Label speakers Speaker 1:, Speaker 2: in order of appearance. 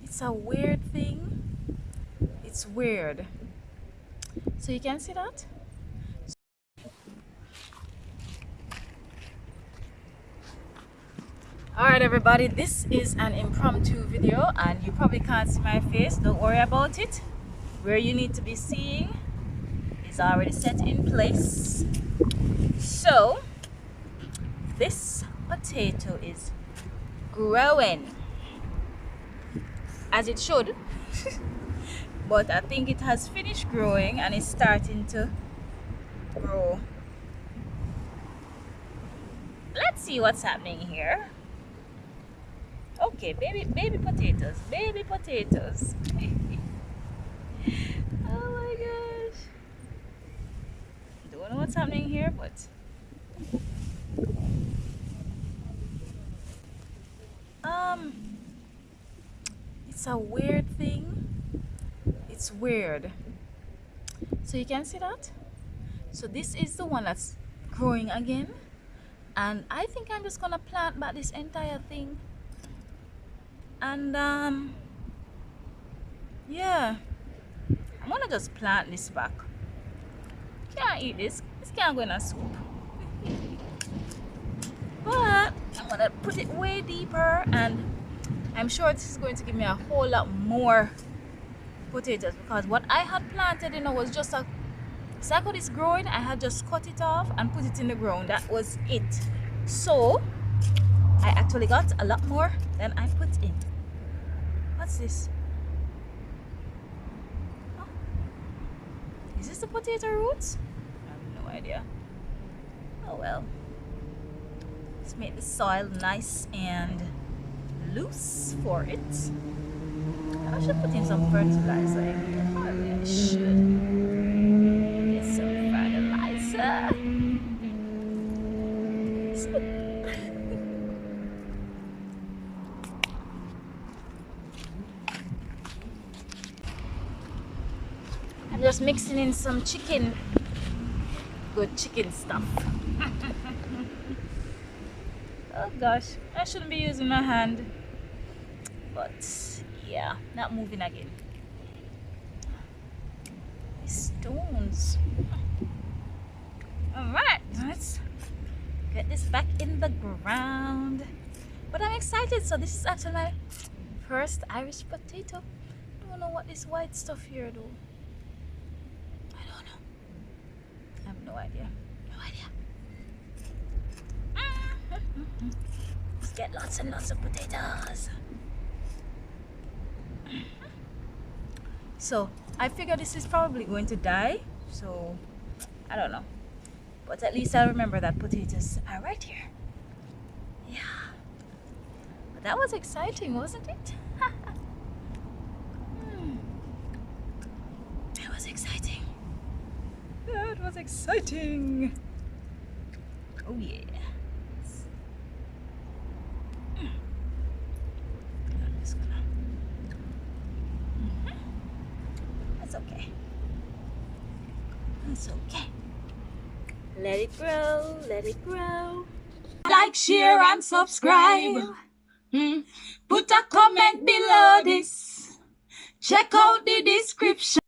Speaker 1: It's a weird thing. It's weird. So you can see that? Alright everybody, this is an impromptu video and you probably can't see my face. Don't worry about it. Where you need to be seeing is already set in place. So this potato is growing as it should. But I think it has finished growing and it's starting to grow. Let's see what's happening here. Okay, baby potatoes, baby potatoes. Oh my gosh. Don't know what's happening here, but it's a weird thing. It's weird. So you can see that? So this is the one that's growing again. And I think I'm just gonna plant back this entire thing. And yeah, I'm gonna just plant this back. Can't eat this. This can't go in a soup. But I'm gonna put it way deeper, and I'm sure this is going to give me a whole lot more potatoes, because what I had planted, was just a cycle is growing. I had just cut it off and put it in the ground. That was it. So I actually got a lot more than I put in. What's this? Oh. Is this the potato roots? I have no idea. Oh well. Let's make the soil nice and loose for it. I should put in some fertilizer in here. Probably I should. Get some fertilizer. I'm just mixing in some good chicken stuff. Oh gosh, I shouldn't be using my hand, but yeah, not moving again. These stones. Alright, let's get this back in the ground. But I'm excited. So this is actually my first Irish potato. I don't know what this white stuff here though. I don't know. I have no idea. No idea. Let's get lots and lots of potatoes. So I figure this is probably going to die. So I don't know. But at least I'll remember that potatoes are right here. Yeah. But that was exciting, wasn't it? That was exciting. That was exciting. Oh yeah. I'm just gonna. That's okay. That's okay. Let it grow, let it grow. Like, share, and subscribe. Put a comment below this. Check out the description.